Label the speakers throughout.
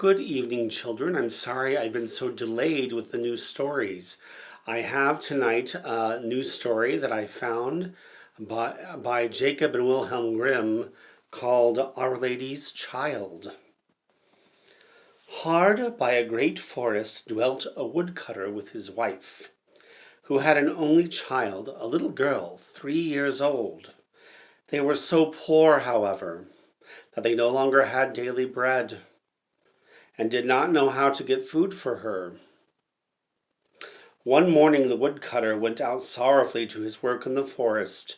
Speaker 1: Good evening, children. I'm sorry I've been so delayed with the new stories. I have tonight a new story that I found by Jacob and Wilhelm Grimm called Our Lady's Child. Hard by a great forest dwelt a woodcutter with his wife, who had an only child, a little girl, 3 years old. They were so poor, however, that they no longer had daily bread, and did not know how to get food for her. One morning the woodcutter went out sorrowfully to his work in the forest,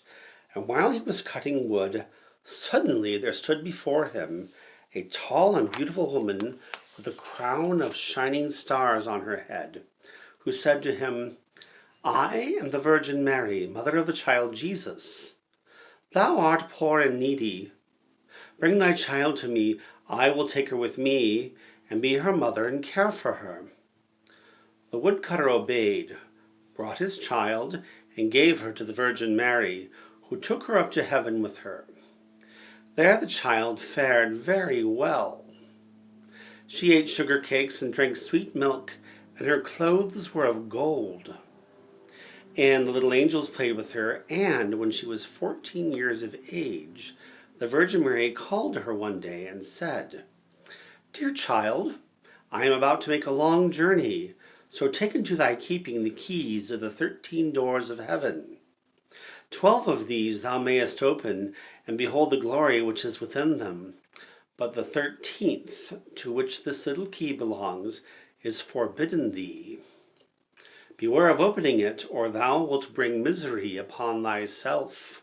Speaker 1: and while he was cutting wood, suddenly there stood before him a tall and beautiful woman with a crown of shining stars on her head, who said to him, "I am the Virgin Mary, mother of the child Jesus. Thou art poor and needy. Bring thy child to me, I will take her with me, and be her mother and care for her." The woodcutter obeyed, brought his child, and gave her to the Virgin Mary, who took her up to heaven with her. There the child fared very well. She ate sugar cakes and drank sweet milk, and her clothes were of gold. And the little angels played with her, and when she was 14 years of age, the Virgin Mary called to her one day and said, "Dear child, I am about to make a long journey, so take into thy keeping the keys of the 13 doors of heaven. 12 of these thou mayest open, and behold the glory which is within them. But the 13th, to which this little key belongs, is forbidden thee. Beware of opening it, or thou wilt bring misery upon thyself."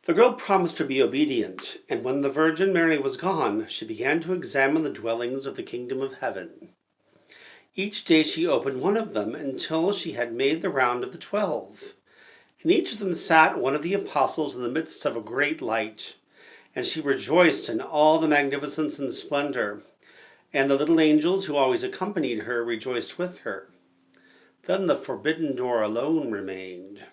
Speaker 1: The girl promised to be obedient, and when the Virgin Mary was gone, she began to examine the dwellings of the kingdom of heaven. Each day she opened one of them until she had made the round of the 12. In each of them sat one of the apostles in the midst of a great light, and she rejoiced in all the magnificence and splendor, and the little angels who always accompanied her rejoiced with her. Then the forbidden door alone remained,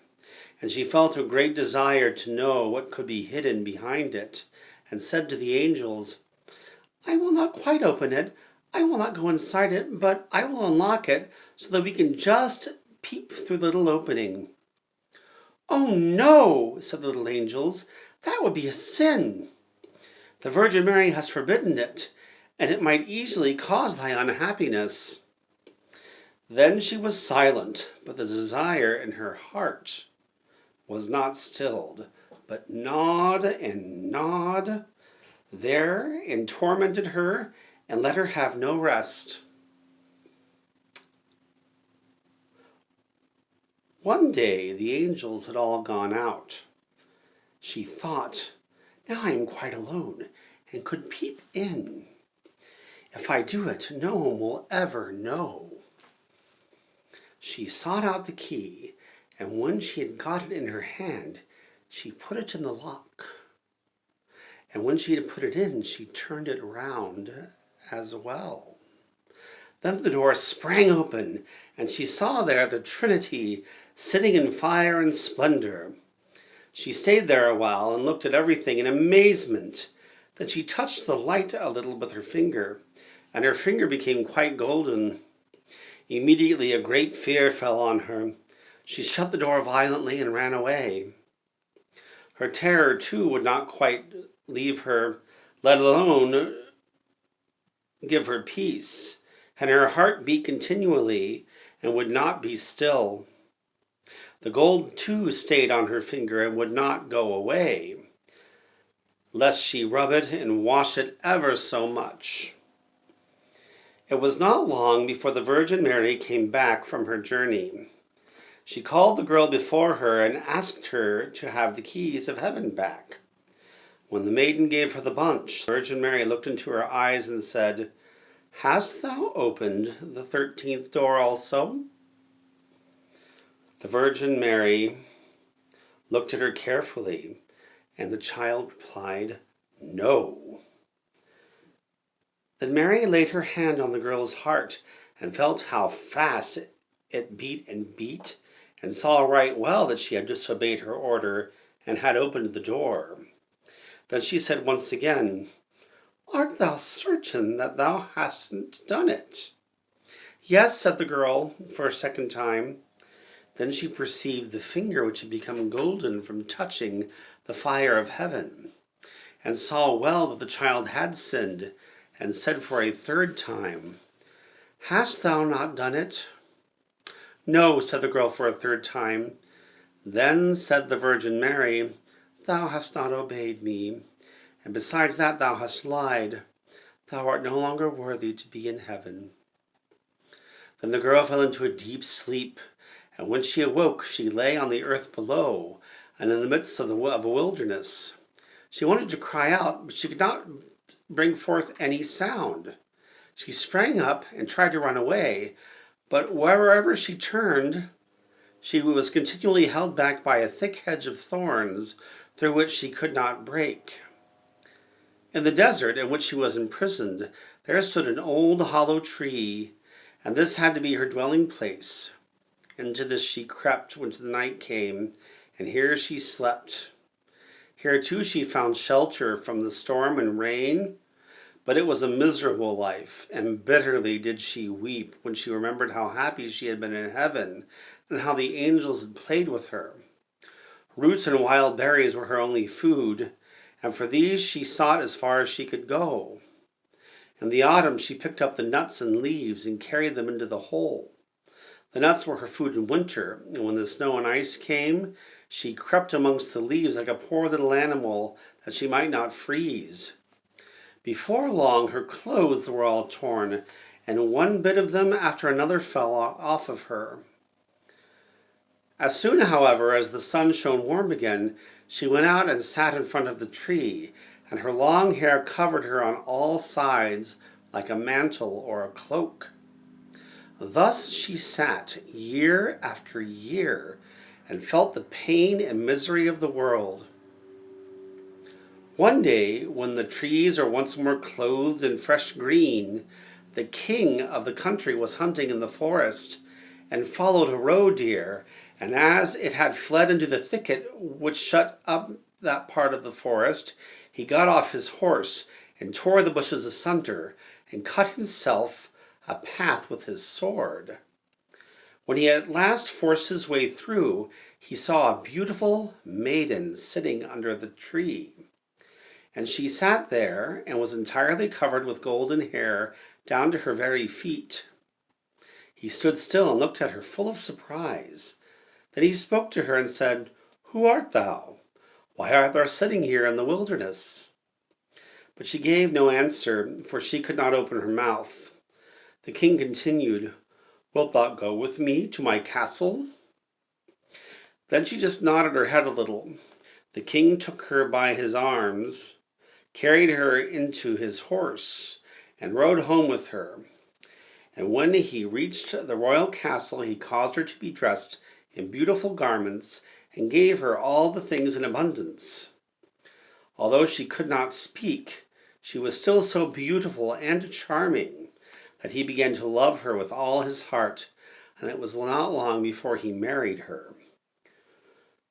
Speaker 1: and she felt a great desire to know what could be hidden behind it, and said to the angels, "I will not quite open it, I will not go inside it, but I will unlock it so that we can just peep through the little opening." "Oh no," said the little angels, "that would be a sin. The Virgin Mary has forbidden it, and it might easily cause thy unhappiness." Then she was silent, but the desire in her heart was not stilled, but gnawed and gnawed there and tormented her and let her have no rest. One day the angels had all gone out. She thought, "Now I am quite alone and could peep in. If I do it, no one will ever know." She sought out the key, and when she had got it in her hand, she put it in the lock. And when she had put it in, she turned it round as well. Then the door sprang open, and she saw there the Trinity sitting in fire and splendor. She stayed there a while and looked at everything in amazement. Then she touched the light a little with her finger, and her finger became quite golden. Immediately a great fear fell on her. She shut the door violently and ran away. Her terror, too, would not quite leave her, let alone give her peace, and her heart beat continually and would not be still. The gold, too, stayed on her finger and would not go away, lest she rub it and wash it ever so much. It was not long before the Virgin Mary came back from her journey. She called the girl before her and asked her to have the keys of heaven back. When the maiden gave her the bunch, the Virgin Mary looked into her eyes and said, "Hast thou opened the 13th door also?" The Virgin Mary looked at her carefully, and the child replied, "No." Then Mary laid her hand on the girl's heart and felt how fast it beat and beat, and saw right well that she had disobeyed her order and had opened the door. Then she said once again, Art thou certain that thou hast done it? Yes, said the girl for a second time. Then she perceived the finger which had become golden from touching the fire of heaven, and saw well that the child had sinned, and said for a third time, Hast thou not done it? No, said the girl for a third time. Then said the Virgin Mary, Thou hast not obeyed me, and besides that thou hast lied. Thou art no longer worthy to be in heaven. Then the girl fell into a deep sleep, and when she awoke, she lay on the earth below, and in the midst of a wilderness. She wanted to cry out, but she could not bring forth any sound. She sprang up and tried to run away, but wherever she turned, she was continually held back by a thick hedge of thorns through which she could not break. In the desert in which she was imprisoned, there stood an old hollow tree, and this had to be her dwelling place. Into this she crept when the night came, and here she slept. Here too she found shelter from the storm and rain, but it was a miserable life, and bitterly did she weep when she remembered how happy she had been in heaven, and how the angels had played with her. Roots and wild berries were her only food, and for these she sought as far as she could go. In the autumn she picked up the nuts and leaves and carried them into the hole. The nuts were her food in winter, and when the snow and ice came, she crept amongst the leaves like a poor little animal that she might not freeze. Before long her clothes were all torn, and one bit of them after another fell off of her. As soon, however, as the sun shone warm again, she went out and sat in front of the tree, and her long hair covered her on all sides like a mantle or a cloak. Thus she sat year after year, and felt the pain and misery of the world. One day, when the trees are once more clothed in fresh green, the king of the country was hunting in the forest, and followed a roe deer, and as it had fled into the thicket which shut up that part of the forest, he got off his horse, and tore the bushes asunder, and cut himself a path with his sword. When he at last forced his way through, he saw a beautiful maiden sitting under the tree. And she sat there, and was entirely covered with golden hair down to her very feet. He stood still and looked at her full of surprise. Then he spoke to her and said, Who art thou? Why art thou sitting here in the wilderness? But she gave no answer, for she could not open her mouth. The king continued, Wilt thou go with me to my castle? Then she just nodded her head a little. The king took her by his arms, carried her into his horse, and rode home with her. And when he reached the royal castle, he caused her to be dressed in beautiful garments, and gave her all the things in abundance. Although she could not speak, she was still so beautiful and charming that he began to love her with all his heart, and it was not long before he married her.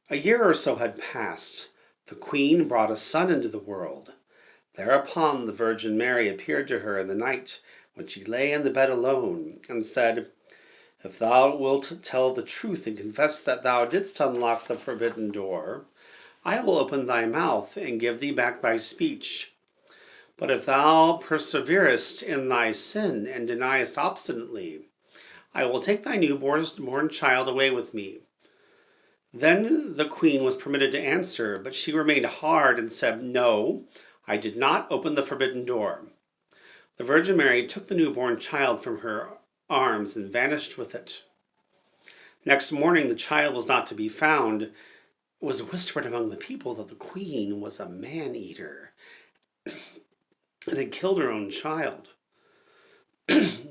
Speaker 1: A year or so had passed. The queen brought a son into the world. Thereupon the Virgin Mary appeared to her in the night when she lay in the bed alone, and said, If thou wilt tell the truth and confess that thou didst unlock the forbidden door, I will open thy mouth and give thee back thy speech. But if thou perseverest in thy sin and deniest obstinately, I will take thy newborn child away with me. Then the queen was permitted to answer, but she remained hard and said, No, I did not open the forbidden door. The Virgin Mary took the newborn child from her arms and vanished with it. Next morning the child was not to be found. It was whispered among the people that the queen was a man-eater and had killed her own child.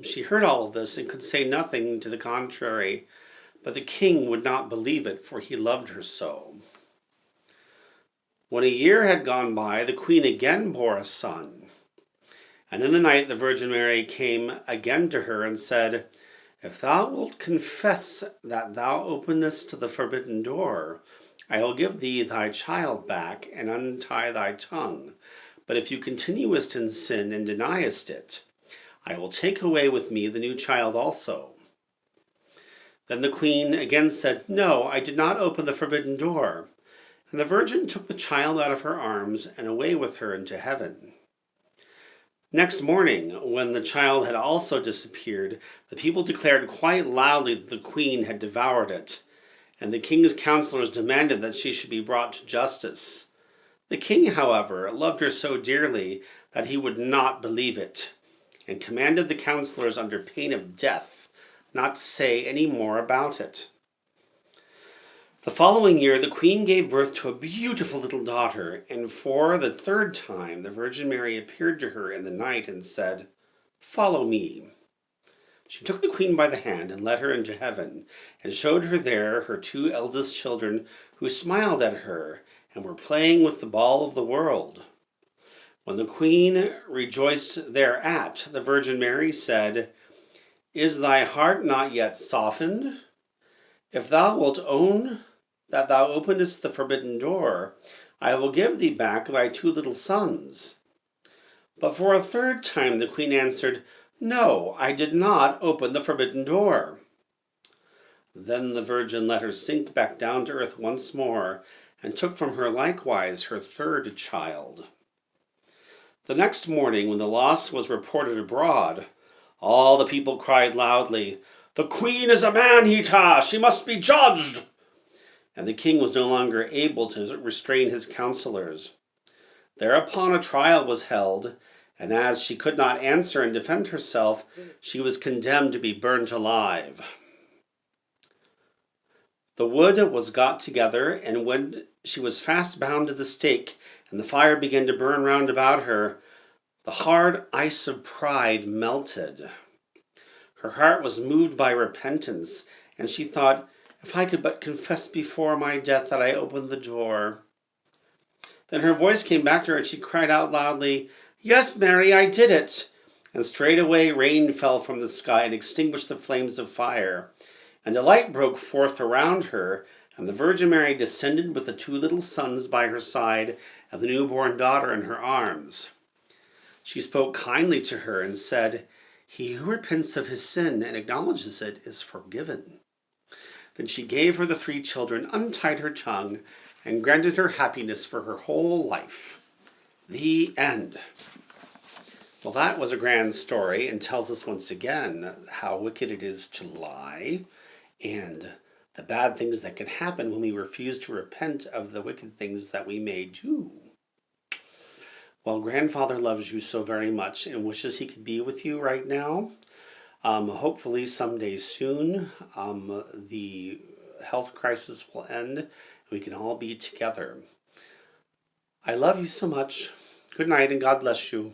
Speaker 1: She heard all of this and could say nothing to the contrary, but the king would not believe it, for he loved her so. When a year had gone by, the queen again bore a son. And in the night the Virgin Mary came again to her and said, If thou wilt confess that thou openest the forbidden door, I will give thee thy child back and untie thy tongue. But if you continuest in sin and deniest it, I will take away with me the new child also. Then the queen again said, No, I did not open the forbidden door. And the virgin took the child out of her arms and away with her into heaven. Next morning, when the child had also disappeared, the people declared quite loudly that the queen had devoured it, and the king's counselors demanded that she should be brought to justice. The king, however, loved her so dearly that he would not believe it, and commanded the counselors under pain of death not to say any more about it. The following year, the queen gave birth to a beautiful little daughter, and for the third time the Virgin Mary appeared to her in the night and said, Follow me. She took the queen by the hand and led her into heaven, and showed her there her two eldest children, who smiled at her and were playing with the ball of the world. When the queen rejoiced thereat, the Virgin Mary said, Is thy heart not yet softened? If thou wilt own that thou openest the forbidden door, I will give thee back thy two little sons. But for a third time the queen answered, No, I did not open the forbidden door. Then the Virgin let her sink back down to earth once more, and took from her likewise her third child. The next morning, when the loss was reported abroad, all the people cried loudly, The queen is a man-eater! She must be judged! And the king was no longer able to restrain his counselors. Thereupon a trial was held, and as she could not answer and defend herself, she was condemned to be burnt alive. The wood was got together, and when she was fast bound to the stake, and the fire began to burn round about her, the hard ice of pride melted. Her heart was moved by repentance, and she thought, If I could but confess before my death that I opened the door. Then her voice came back to her, and she cried out loudly, Yes, Mary, I did it! And straightway rain fell from the sky and extinguished the flames of fire. And a light broke forth around her, and the Virgin Mary descended with the two little sons by her side and the newborn daughter in her arms. She spoke kindly to her and said, He who repents of his sin and acknowledges it is forgiven. Then she gave her the three children, untied her tongue, and granted her happiness for her whole life. The end. Well, that was a grand story and tells us once again how wicked it is to lie and the bad things that can happen when we refuse to repent of the wicked things that we may do. Well, Grandfather loves you so very much and wishes he could be with you right now. Hopefully someday soon, the health crisis will end and we can all be together. I love you so much. Good night and God bless you.